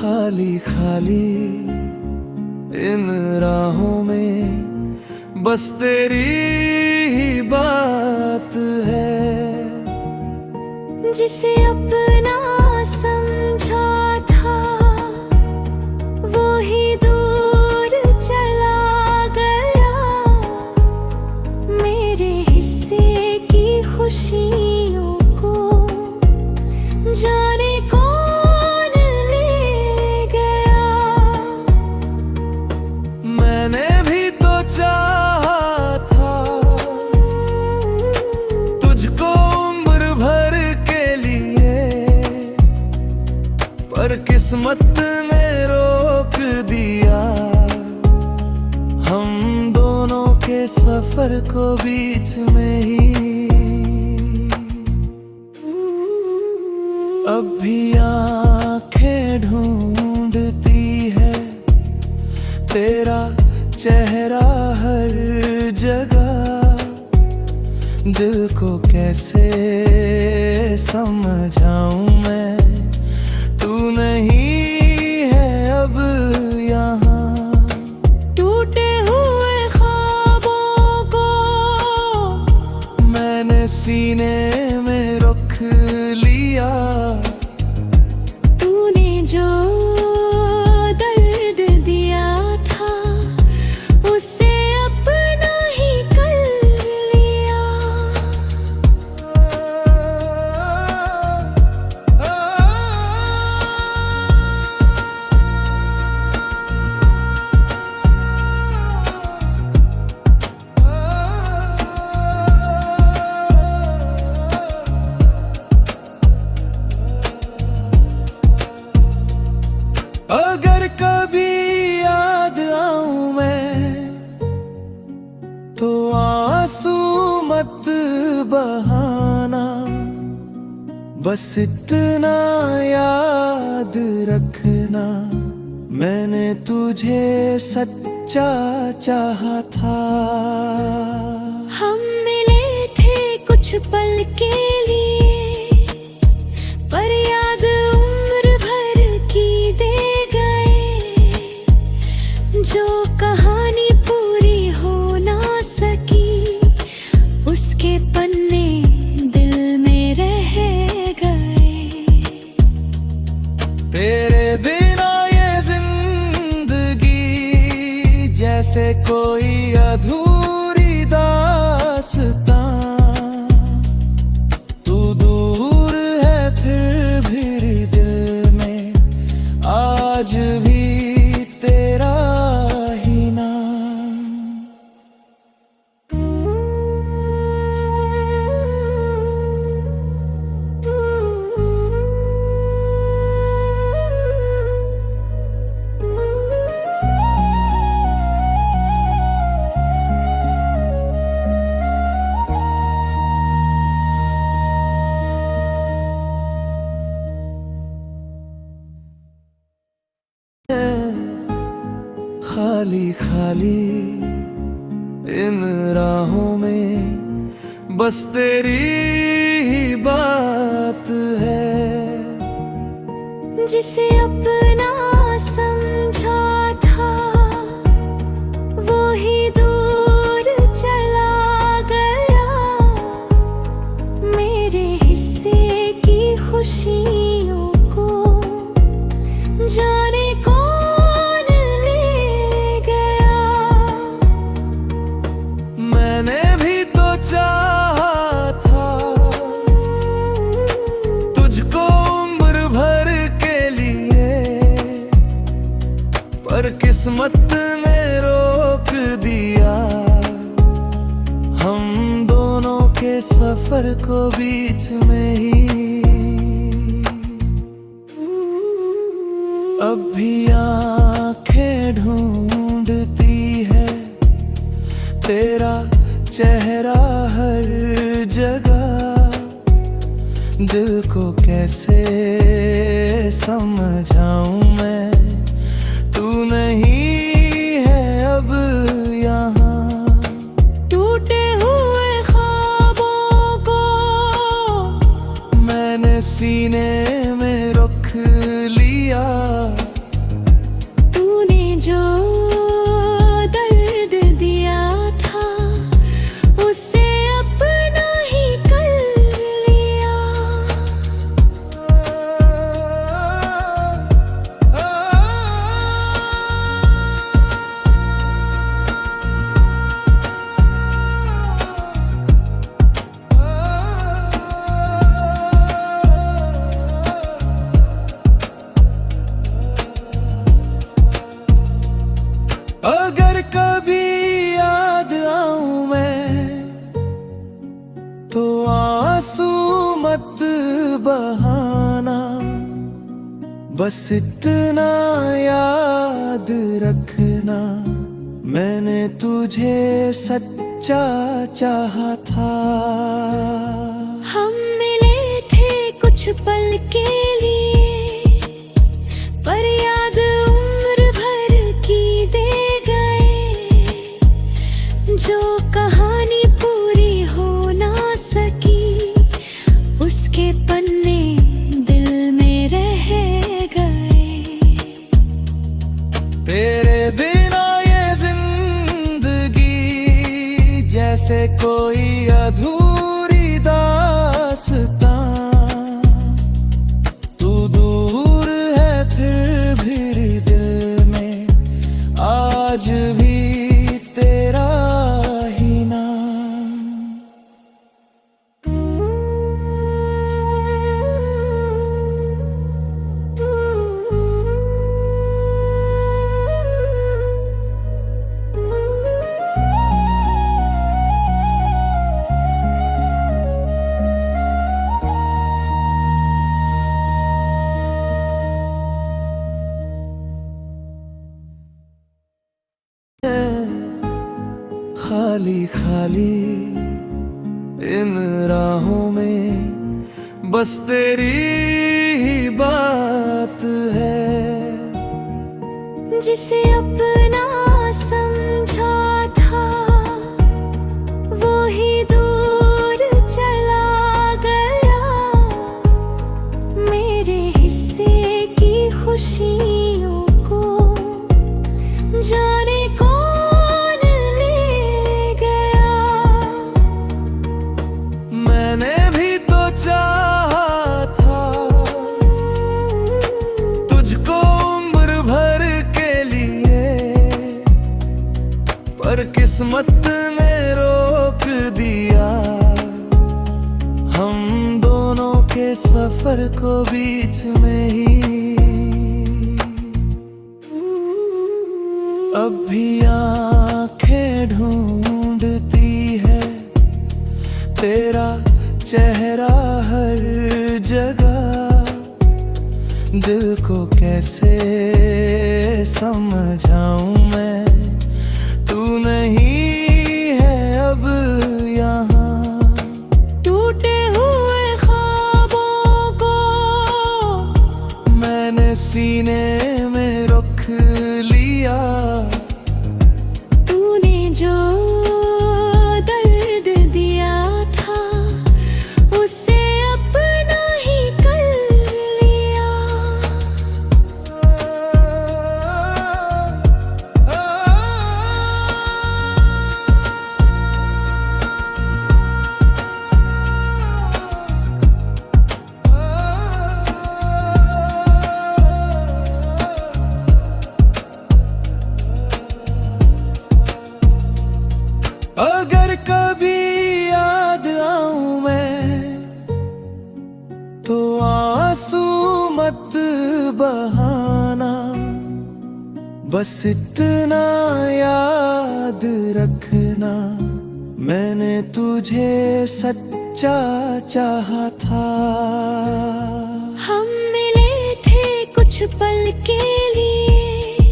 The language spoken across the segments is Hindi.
खाली खाली इन राहों में बस तेरी ही बात है। जिसे अपना समझा था वो ही दूर चला गया। मेरे हिस्से की खुशियों को जाने कौन ले गया। मैंने भी तो चाहा था तुझको उम्र भर के लिए, पर किस्मत ने रोक दिया हम दोनों के सफर को बीच में ही। अब भी आंखें ढूंढती है तेरा चेहरा हर जगह। दिल को कैसे समझाऊं मैं, तू नहीं है अब यहाँ। टूटे हुए ख्वाबों को मैंने सीने में रख लिया। तूने जो दर्द दिया था उसे अपना ही कर लिया। अगर कभी याद आऊं मैं तो आंसू मत बहाना। बस इतना याद रखना मैंने तुझे सच्चा चाहा था। हम मिले थे कुछ पल के लिए, पर याद उम्र भर की दे गए। जो कहानी पूरी हो ना सकी उसके पन्ने दिल में रह गए। तेरे बिना ये जिंदगी जैसे कोई अधूरी दास्तां। तू दूर है फिर भी दिल में आज भी तेरा ही नाम। खाली खाली इन राहों में बस तेरी ही बात है। जिसे अपना समझा था वो ही दूर चला गया। मेरे हिस्से की खुशियों को जाने कौन ले गया। मैंने भी तो चाहा था तुझको उम्र भर के लिए, पर किस्मत ने रोक दिया हम दोनों के सफर को बीच में ही। अब भी आंखें ढूंढती है तेरा चेहरा हर जगह। दिल को कैसे समझाऊं मैं, तू नहीं है अब यहाँ। टूटे हुए ख्वाबों को मैंने सीने में रख लिया। बस इतना याद रखना, मैंने तुझे सच्चा चाहा था। हम मिले थे कुछ पल के लिए, पर याद उम्र भर की दे गए। जो कहानी पूरी हो ना सकी, उसके पन्ने दिल में रह गए। तेरे बिना ये जिंदगी जैसे कोई अधूरी दास्तां। तू दूर है फिर भी दिल में आज भी तेरा ही नाम। खाली खाली इन राहों में बस तेरी ही बात है। जिसे अपना समझा था, वो ही दूर चला गया। मेरे हिस्से की खुशियों को जाने कौन ले गया। मैंने भी तो चाहा था तुझको उम्र भर के लिए, पर किस्मत ने रोक दिया हम दोनों के सफर को बीच में ही। अब भी आंखें ढूंढती है तेरा चेहरा हर जगह। दिल को कैसे समझाऊं मैं, तू नहीं है अब यहाँ। टूटे हुए ख्वाबों को मैंने सीने में रख लिया। तूने जो दर्द दिया था, उसे अपना ही कर लिया। अगर कभी याद आऊं मैं तो आंसू मत बहाना। बस इतना याद रखना, मैंने तुझे सच्चा चाहा था। हम मिले थे कुछ पल के लिए,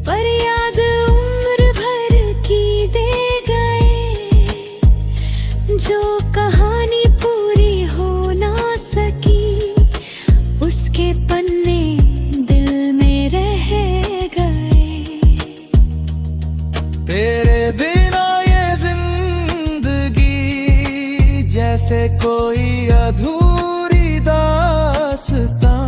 पर याद उम्र भर की दे गए। जो कहानी पूरी हो ना सकी, उसके पन्ने दिल में रह गए। तेरे बिना ये जिंदगी जैसे कोई अधूरी दास्तां।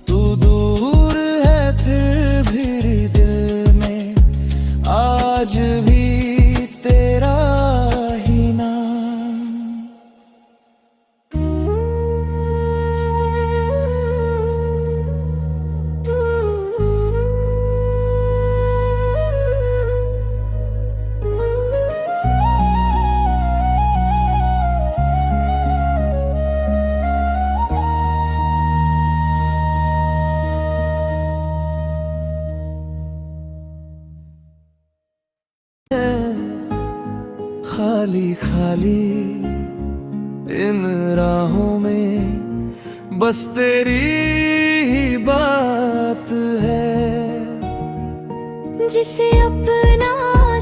तू दूर है फिर भी दिल में आज भी तेरा ही नाम। खाली खाली इन राहों में बस तेरी ही बात है। जिसे अपना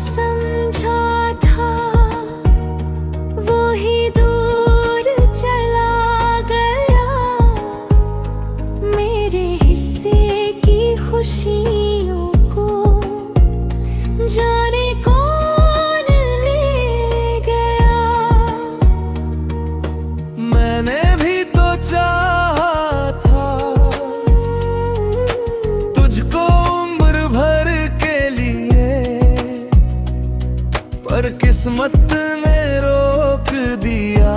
समझा था वो ही दूर चला गया। मेरे हिस्से की खुशियों को जाने कौन ले गया। मैंने भी तो चाहा था तुझको उम्र भर के लिए, पर किस्मत ने रोक दिया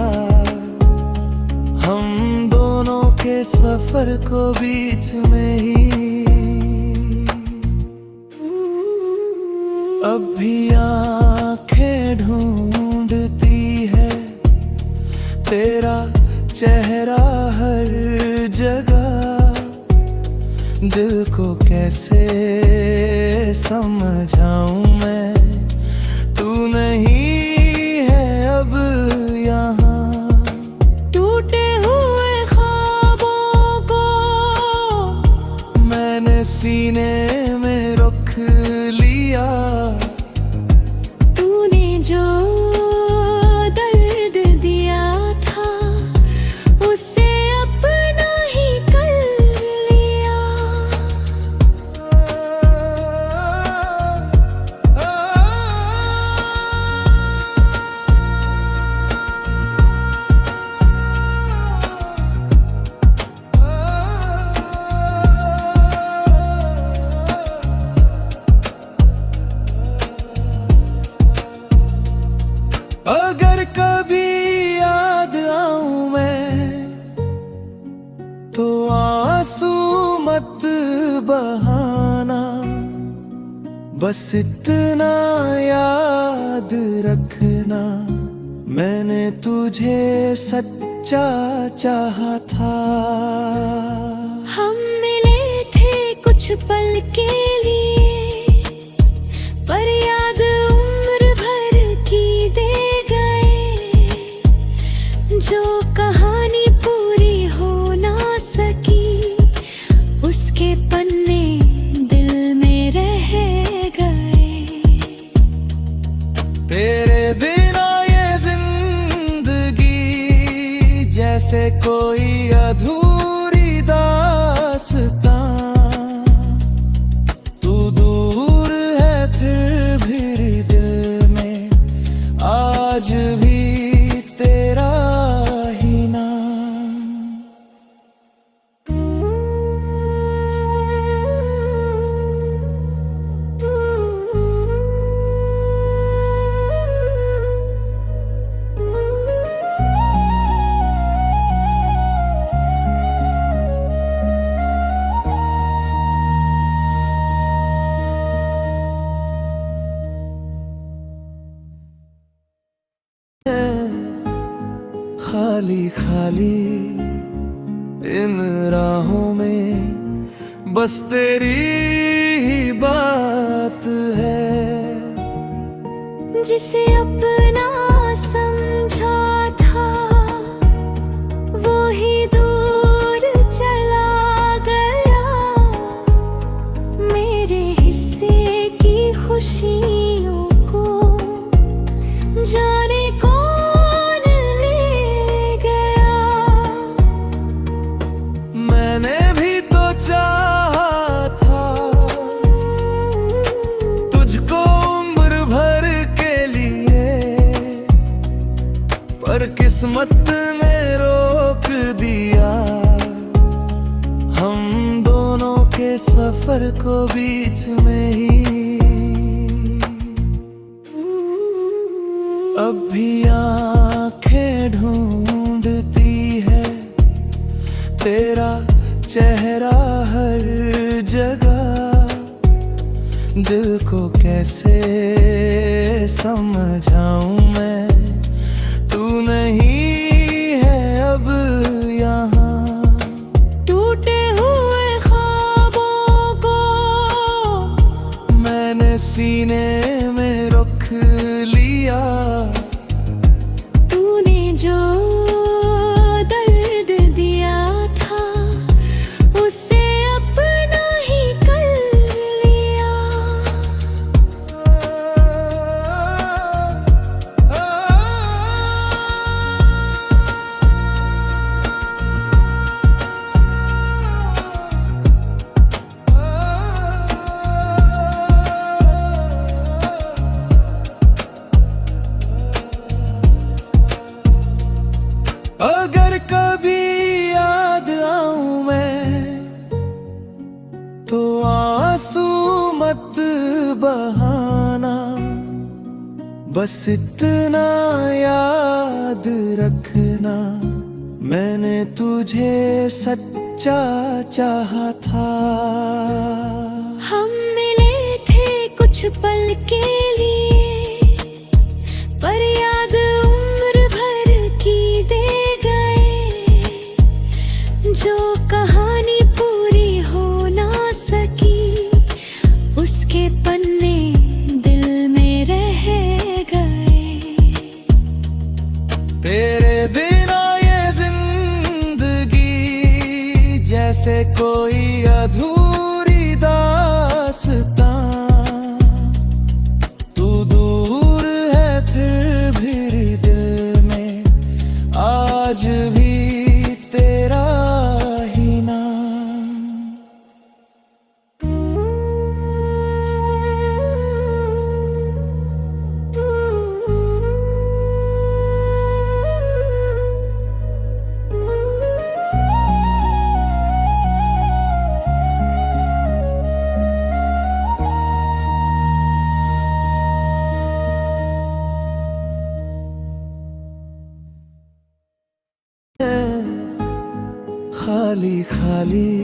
हम दोनों के सफर को बीच में ही। अब भी आंखें ढूंढती है तेरा चेहरा हर जगह। दिल को कैसे समझाऊं मैं, तू नहीं है अब यहाँ। टूटे हुए ख्वाबों को मैंने सीने में रख लिया। तूने जो दर्द दिया था उसे अपना ही कर लिया। अगर कभी याद आऊं मैं तो आंसू मत बहाना। बस इतना याद रखना मैंने तुझे सच्चा चाहा था। हम मिले थे कुछ पल के लिए, पर याद उम्र भर की दे गए। जो कहानी पूरी हो ना सकी उसके पन्ने दिल में रह गए। तेरे बिना ये जिंदगी जैसे कोई अधूरी दास्तां। तू दूर है फिर भी दिल में आज भी तेरा ही नाम। खाली खाली इन राहों में बस तेरी ही बात है। जिसे अपना समझा था वो ही दूर चला गया। मेरे हिस्से की खुशियों को जाने कौन ले गया। मैंने भी तो चाहा था तुझको उम्र भर के लिए, पर किस्मत ने रोक दिया हम दोनों के सफर को बीच में ही। अब भी आंखें ढूंढती है तेरा चेहरा हर जगह। दिल को कैसे समझाऊं मैं, तू नहीं है अब यहाँ। टूटे हुए ख्वाबों को मैंने सीने में रख लिया। तूने जो दर्द दिया था बस इतना याद रखना, मैंने तुझे सच्चा चाहा था। हम मिले थे कुछ पल के लिए, पर याद उम्र भर की दे गए। जो कहानी पूरी हो ना सकी, उसके पन्ने दिल में रह गए। तेरे बिना ये जिंदगी जैसे कोई अधूरी दास्तां। तू दूर है फिर भी दिल में आज भी तेरा ही नाम। खाली खाली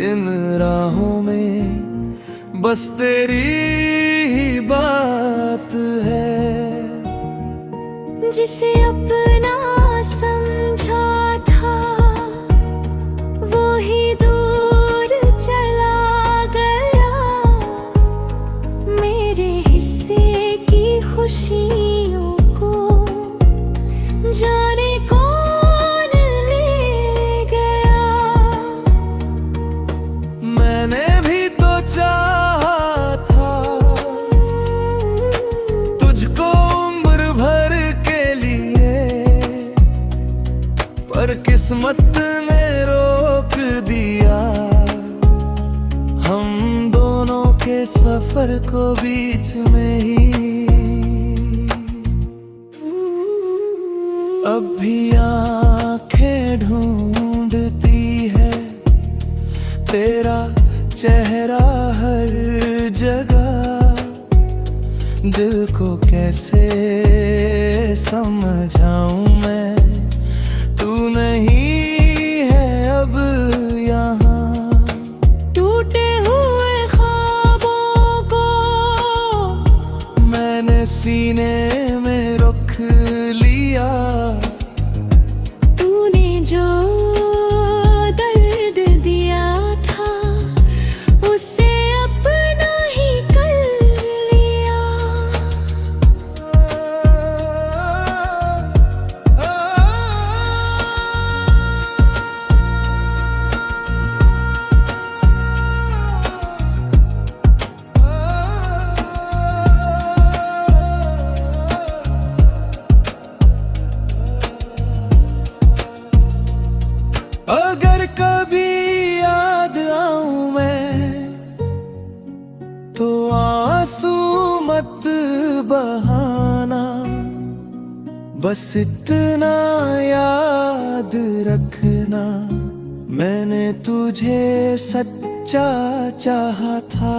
इन राहों में बस तेरी ही बात है। जिसे अपना समझा था, वो ही दूर चला गया। मेरे हिस्से की खुशियों को जाने कौन ले गया। मैंने भी तो चाहा था तुझको उम्र भर के लिए, पर किस्मत ने रोक दिया हम दोनों के सफर को बीच में ही। अब भी आंखें ढूंढती है तेरा चेहरा हर जगह। दिल को कैसे समझाऊं मैं, तू नहीं है अब यहाँ। टूटे हुए ख्वाबों को मैंने सीने में रख लिया। तूने जो दर्द दिया था, उसे अपना ही कर लिया। अगर कभी याद आऊं मैं, तो आंसू मत बहाना। बस इतना याद रखना, मैंने तुझे सच्चा चाहा था।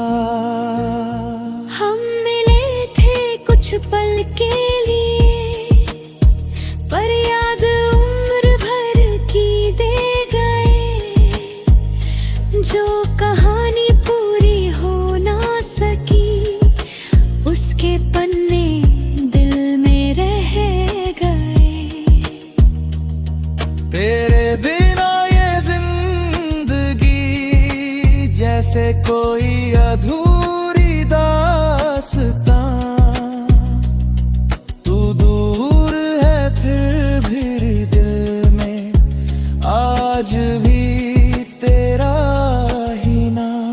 हम मिले थे कुछ पल के लिए, पर याद उम्र भर की दे गए। जो कहानी पूरी हो ना सकी, उसके पन्ने दिल में रह गए। तेरे बिना ये जिंदगी जैसे कोई अधूरी दास्तां। तू दूर है फिर भी दिल में आज भी तेरा ही नाम।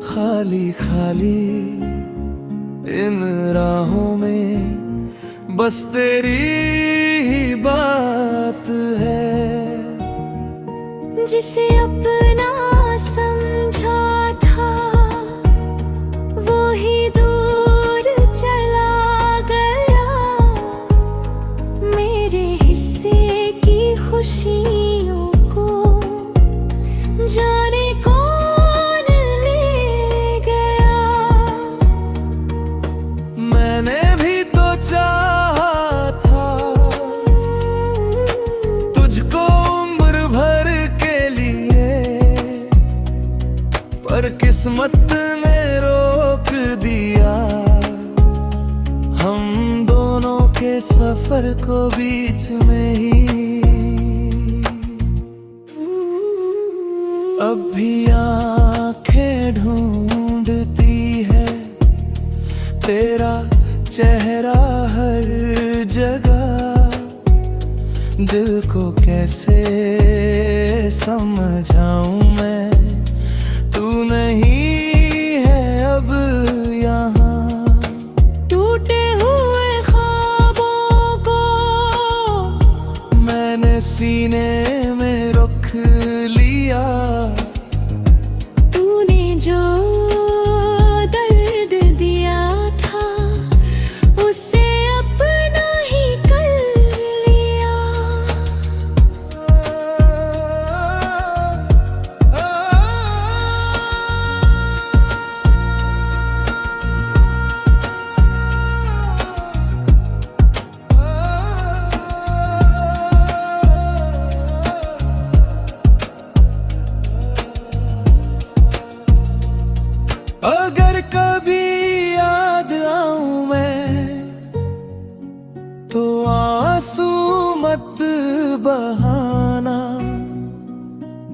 खाली खाली इन राहों में बस तेरी ही बात है। जिसे अपना समझा था वो ही दूर चला गया। मेरे हिस्से की खुशियों को जाने कौन ले गया। मैंने भी तो चाहा था तुझको उम्र भर के लिए, पर किस्मत ने रोक दिया हम दोनों के सफर को बीच में ही। अब भी आंखें ढूंढती है तेरा चेहरा हर जगह। दिल को कैसे समझाऊं मैं, तू नहीं है अब यहाँ। टूटे हुए ख्वाबों को मैंने सीने में रख लिया। तूने जो दर्द दिया था उसे अपना ही कर लिया। अगर कभी याद आऊं मैं तो आंसू मत बहाना।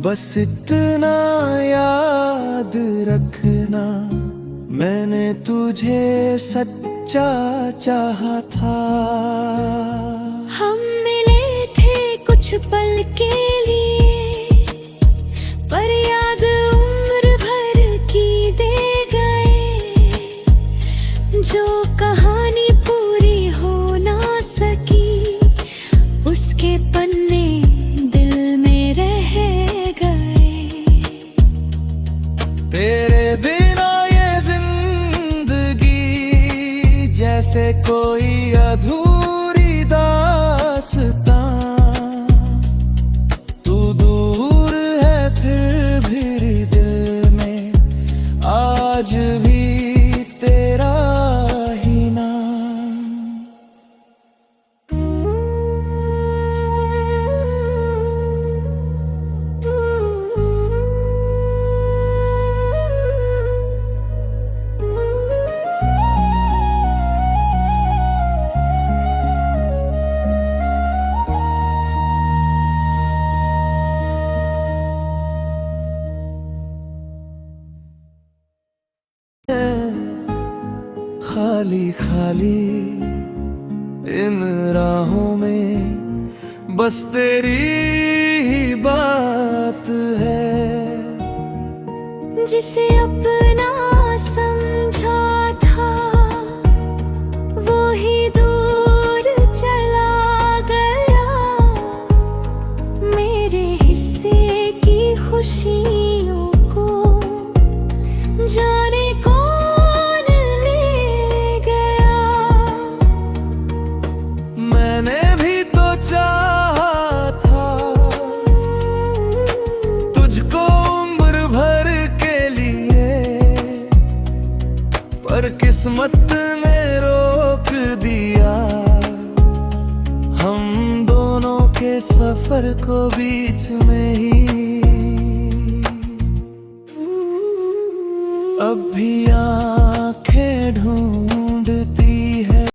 बस इतना याद रखना मैंने तुझे सच्चा चाहा था। हम मिले थे कुछ पल के लिए, पर याद उम्र भर की दे गए। जो कहानी पूरी हो ना सकी उसके पन्ने दिल में रह गए। तेरे बिना ये जिंदगी जैसे कोई अधूरी दास्तां। तू दूर है फिर भी दिल में आज भी तेरा ही नाम। खाली खाली इन राहों में बस तेरी ही बात है। जिसे अपना समझा था वो ही दूर चला गया। मेरे हिस्से की खुशियों को जाने कौन ले गया। मैंने भी तो चाहा था तुझको उम्र भर के लिए, पर किस्मत ने रोक दिया हम दोनों के सफर को बीच में ही।